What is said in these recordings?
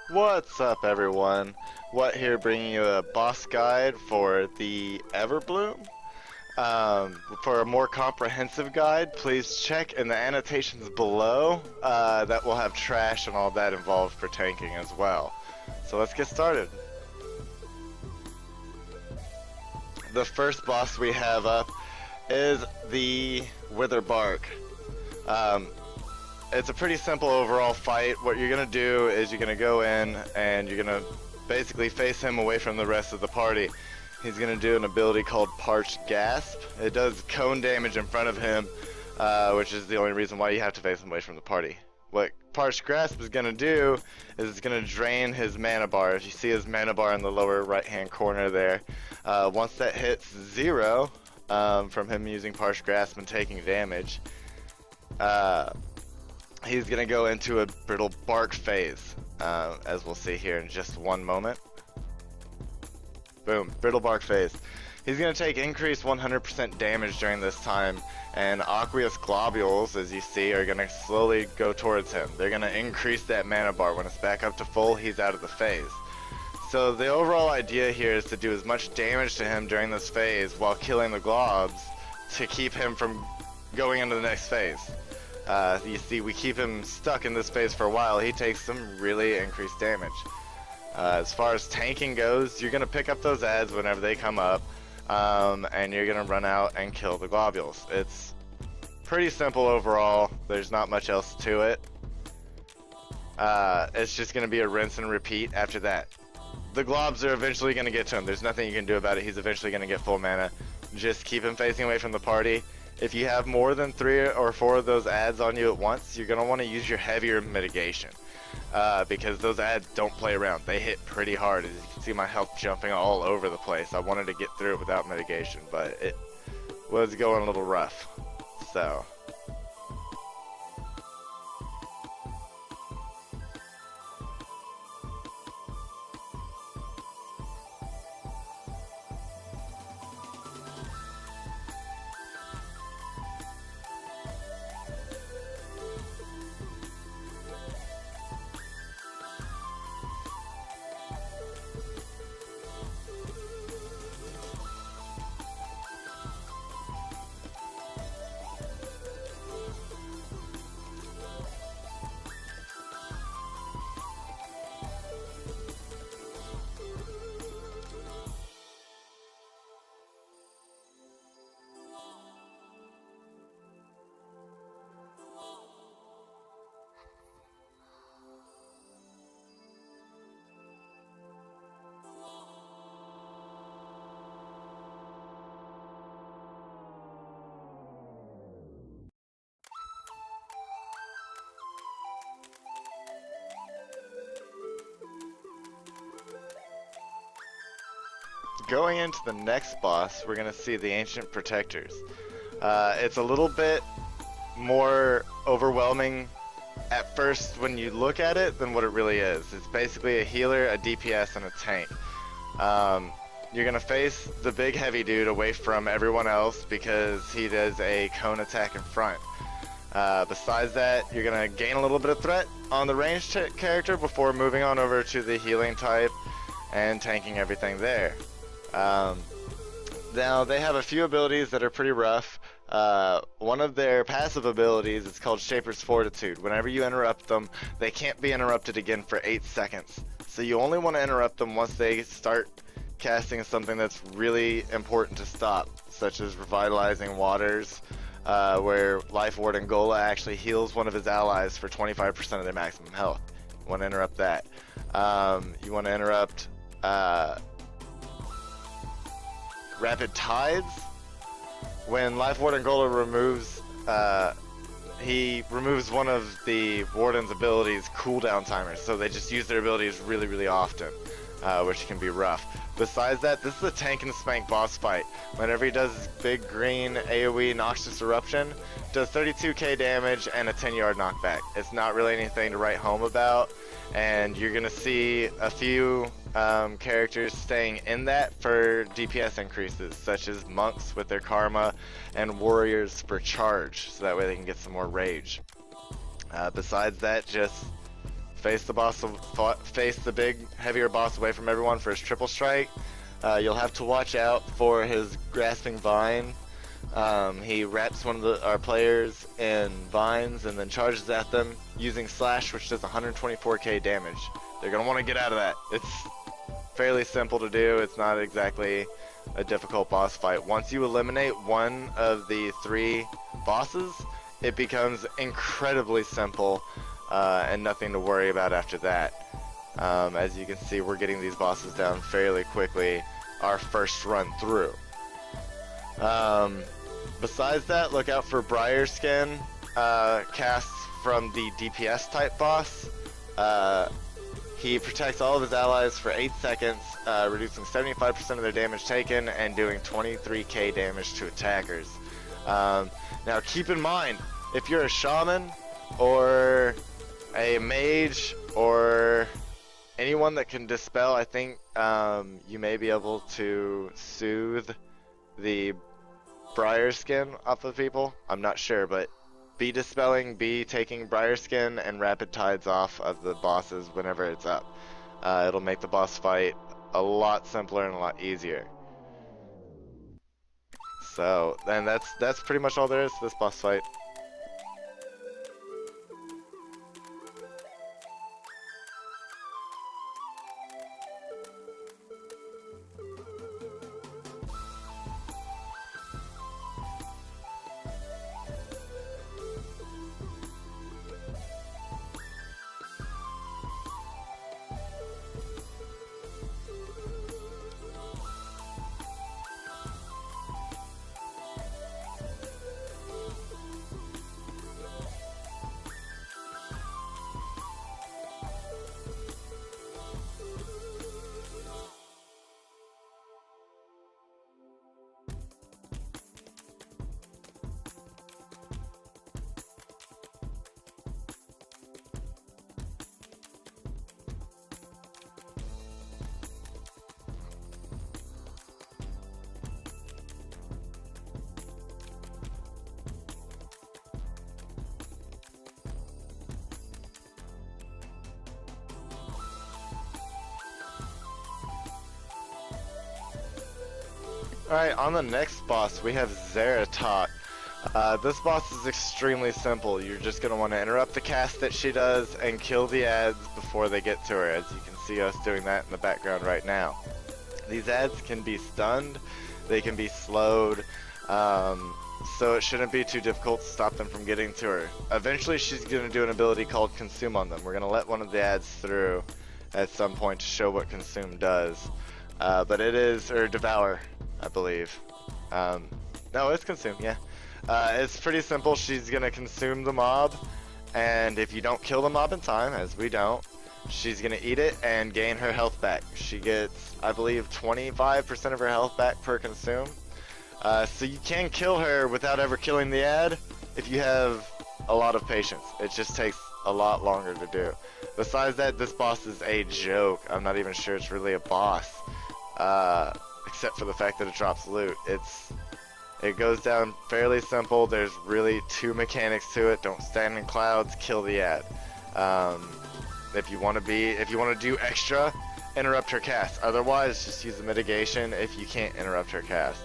What's up, everyone? Waht here, bringing you a boss guide for the Everbloom. For a more comprehensive guide, please check in the annotations below. That will have trash and all that involved for tanking as well. So let's get started. The first boss we have up is the Wither Bark. It's a pretty simple overall fight. What you're gonna do is you're gonna go in and you're gonna basically face him away from the rest of the party. He's gonna do an ability called Parched Gasp. It does cone damage in front of him, which is the only reason why you have to face him away from the party. What Parched Grasp is gonna do is it's gonna drain his mana bar. If you see his mana bar in the lower right hand corner there, once that hits 0 from him using Parched Grasp and taking damage, he's gonna go into a brittle bark phase, as we'll see here in just one moment. Boom, brittle bark phase. He's gonna take increased 100% damage during this time, and aqueous globules, as you see, are gonna slowly go towards him. They're gonna increase that mana bar. When it's back up to full, he's out of the phase. So the overall idea here is to do as much damage to him during this phase while killing the globs to keep him from going into the next phase. You see, we keep him stuck in this phase for a while. He takes some really increased damage. As far as tanking goes, you're going to pick up those ads whenever they come up, and you're going to run out and kill the globules. It's pretty simple overall. There's not much else to it. It's just going to be a rinse and repeat after that. The globs are eventually going to get to him. There's nothing you can do about it. He's eventually going to get full mana. Just keep him facing away from the party. If you have more than 3 or 4 of those ads on you at once, you're going to want to use your heavier mitigation, because those ads don't play around. They hit pretty hard. As you can see, my health jumping all over the place. I wanted to get through it without mitigation, but it was going a little rough. So going into the next boss, we're going to see the Ancient Protectors. It's a little bit more overwhelming at first when you look at it than what it really is. It's basically a healer, a DPS, and a tank. You're going to face the big heavy dude away from everyone else because he does a cone attack in front. Besides that, you're going to gain a little bit of threat on the ranged character before moving on over to the healing type and tanking everything there. Now, they have a few abilities that are pretty rough. One of their passive abilities is called Shaper's Fortitude. Whenever you interrupt them, they can't be interrupted again for 8 seconds. So you only want to interrupt them once they start casting something that's really important to stop, such as Revitalizing Waters, where Life Ward Angola actually heals one of his allies for 25% of their maximum health. You want to interrupt that. You want to interrupt Rapid Tides. When Life Ward Angola removes, he removes one of the Warden's abilities cooldown timers, so they just use their abilities really often, which can be rough. Besides that, this is a tank and spank boss fight. Whenever he does his big green AoE Noxious Eruption, does 32k damage and a 10-yard knockback. It's not really anything to write home about, and you're gonna see a few characters staying in that for DPS increases, such as monks with their karma and warriors for charge, so that way they can get some more rage. Besides that, just face the big, heavier boss away from everyone for his triple strike. You'll have to watch out for his grasping vine. He wraps one of our players in vines and then charges at them using slash, which does 124k damage. They're gonna want to get out of that. It's fairly simple to do. It's not exactly a difficult boss fight. Once you eliminate one of the 3 bosses, it becomes incredibly simple and nothing to worry about after that. As you can see, we're getting these bosses down fairly quickly our first run through. Besides that, look out for Briar Skin casts from the DPS type boss. He protects all of his allies for 8 seconds, reducing 75% of their damage taken and doing 23k damage to attackers. Now keep in mind, if you're a shaman or a mage or anyone that can dispel, I think you may be able to soothe the Briar Skin off of people. I'm not sure, but be dispelling, be taking Briar Skin and rapid tides off of the bosses whenever it's up. It'll make the boss fight a lot simpler and a lot easier. So, and that's pretty much all there is to this boss fight. Alright, on the next boss we have Zarah. This boss is extremely simple. You're just going to want to interrupt the cast that she does and kill the ads before they get to her, as you can see us doing that in the background right now. These ads can be stunned, they can be slowed, so it shouldn't be too difficult to stop them from getting to her. Eventually she's going to do an ability called Consume on them. We're going to let one of the ads through at some point to show what Consume does. But it is, or Devour, I believe. No, it's Consume, yeah. It's pretty simple. She's gonna consume the mob, and if you don't kill the mob in time, as we don't, she's gonna eat it and gain her health back. She gets, I believe, 25% of her health back per consume. So you can kill her without ever killing the ad if you have a lot of patience. It just takes a lot longer to do. Besides that, this boss is a joke. I'm not even sure it's really a boss. Except for the fact that it drops loot. It goes down fairly simple. There's really 2 mechanics to it. Don't stand in clouds, kill the ad. If you want to do extra, interrupt her cast. Otherwise, just use the mitigation if you can't interrupt her cast.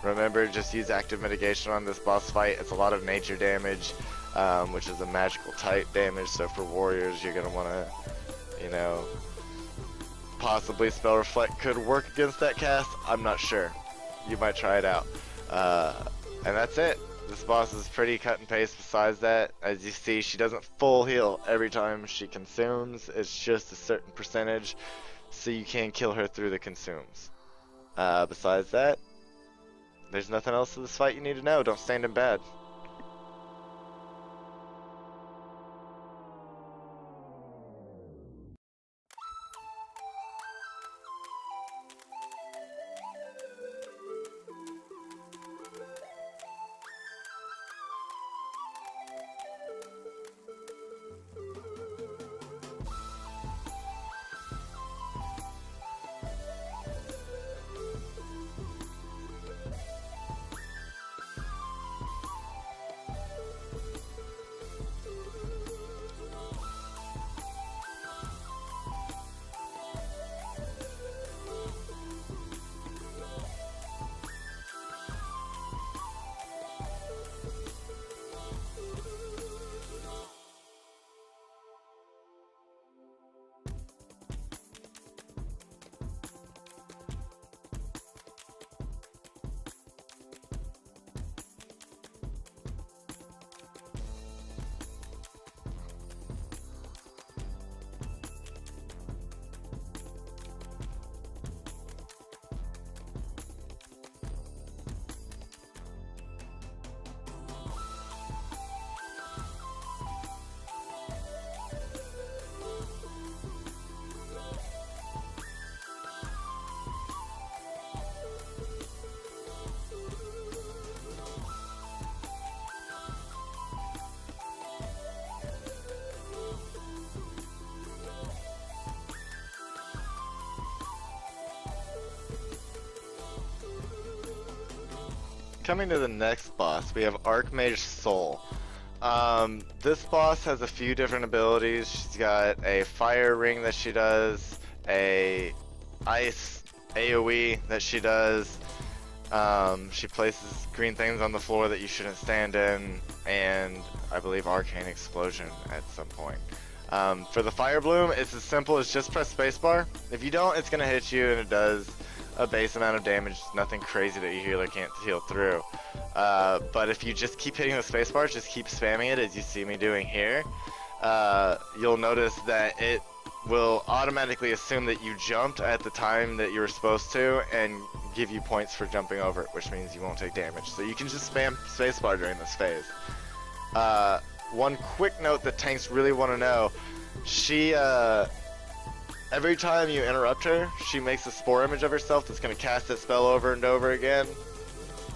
Remember, just use active mitigation on this boss fight. It's a lot of nature damage, which is a magical type damage. So for warriors, you're gonna want to, you know, possibly Spell Reflect could work against that cast. I'm not sure. You might try it out. And that's it. This boss is pretty cut and paste. Besides that, as you see, she doesn't full heal every time she consumes. It's just a certain percentage, so you can kill her through the consumes. Besides that, there's nothing else to this fight you need to know. Don't stand in bad. coming to the next boss, we have Archmage Soul. This boss has a few different abilities. She's got a fire ring that she does, a ice AoE that she does. She places green things on the floor that you shouldn't stand in, and I believe arcane explosion at some point. For the fire bloom, it's as simple as just press spacebar. If you don't, it's gonna hit you, and it does a base amount of damage. Nothing crazy that your healer can't heal through. But if you just keep hitting the spacebar, just keep spamming it as you see me doing here, you'll notice that it will automatically assume that you jumped at the time that you were supposed to and give you points for jumping over it, which means you won't take damage. So you can just spam spacebar during this phase. One quick note that tanks really want to know, she, every time you interrupt her, she makes a spore image of herself that's going to cast that spell over and over again,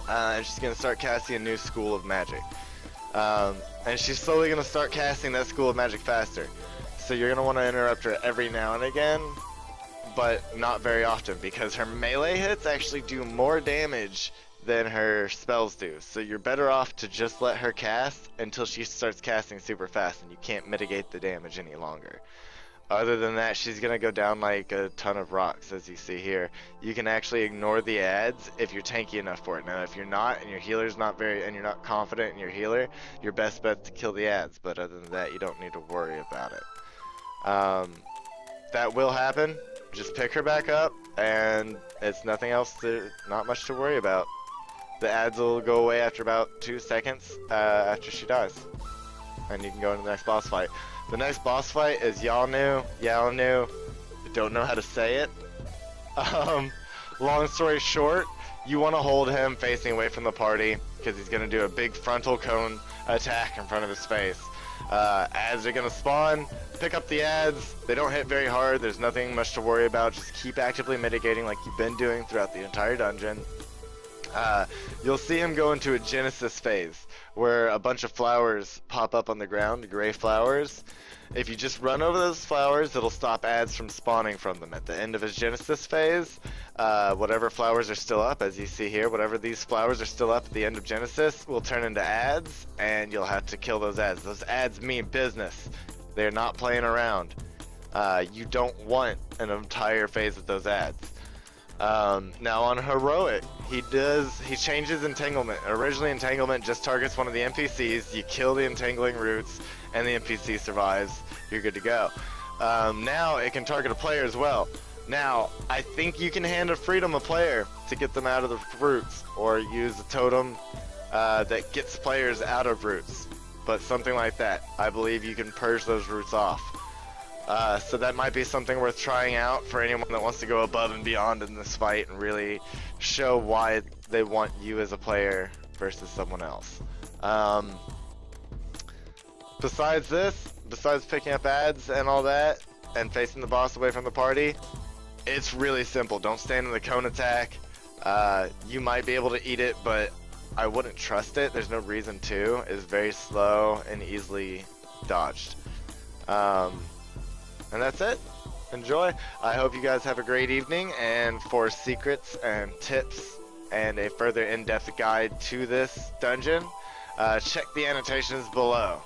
and she's going to start casting a new school of magic. And she's slowly going to start casting that school of magic faster. So you're going to want to interrupt her every now and again, but not very often, because her melee hits actually do more damage than her spells do. So you're better off to just let her cast until she starts casting super fast and you can't mitigate the damage any longer. Other than that, she's going to go down like a ton of rocks, as you see here. You can actually ignore the ads if you're tanky enough for it. Now, if you're not, and your healer's not and you're not confident in your healer, your best bet to kill the ads. But other than that, you don't need to worry about it. That will happen. Just pick her back up, and it's nothing else not much to worry about. The ads will go away after about 2 seconds after she dies. And you can go into the next boss fight. The next boss fight is Yalnu. I don't know how to say it. Long story short, you want to hold him facing away from the party because he's going to do a big frontal cone attack in front of his face. Ads are going to spawn. Pick up the ads. They don't hit very hard. There's nothing much to worry about. Just keep actively mitigating like you've been doing throughout the entire dungeon. You'll see him go into a Genesis phase where a bunch of flowers pop up on the ground, gray flowers. If you just run over those flowers, it'll stop ads from spawning from them. At the end of his Genesis phase, whatever flowers are still up, as you see here, whatever these flowers are still up at the end of Genesis will turn into ads, and you'll have to kill those ads. Those ads mean business. They're not playing around. You don't want an entire phase of those ads. Now on Heroic, he changes Entanglement. Originally, Entanglement just targets one of the NPCs. You kill the entangling roots, and the NPC survives. You're good to go. Now it can target a player as well. Now, I think you can hand a freedom a player to get them out of the roots, or use a totem that gets players out of roots. But something like that. I believe you can purge those roots off. So that might be something worth trying out for anyone that wants to go above and beyond in this fight and really show why they want you as a player versus someone else. Besides picking up ads and all that, and facing the boss away from the party, it's really simple. Don't stand in the cone attack. You might be able to eat it, but I wouldn't trust it. There's no reason to. It's very slow and easily dodged. And that's it. Enjoy. I hope you guys have a great evening, and for secrets and tips and a further in-depth guide to this dungeon, check the annotations below.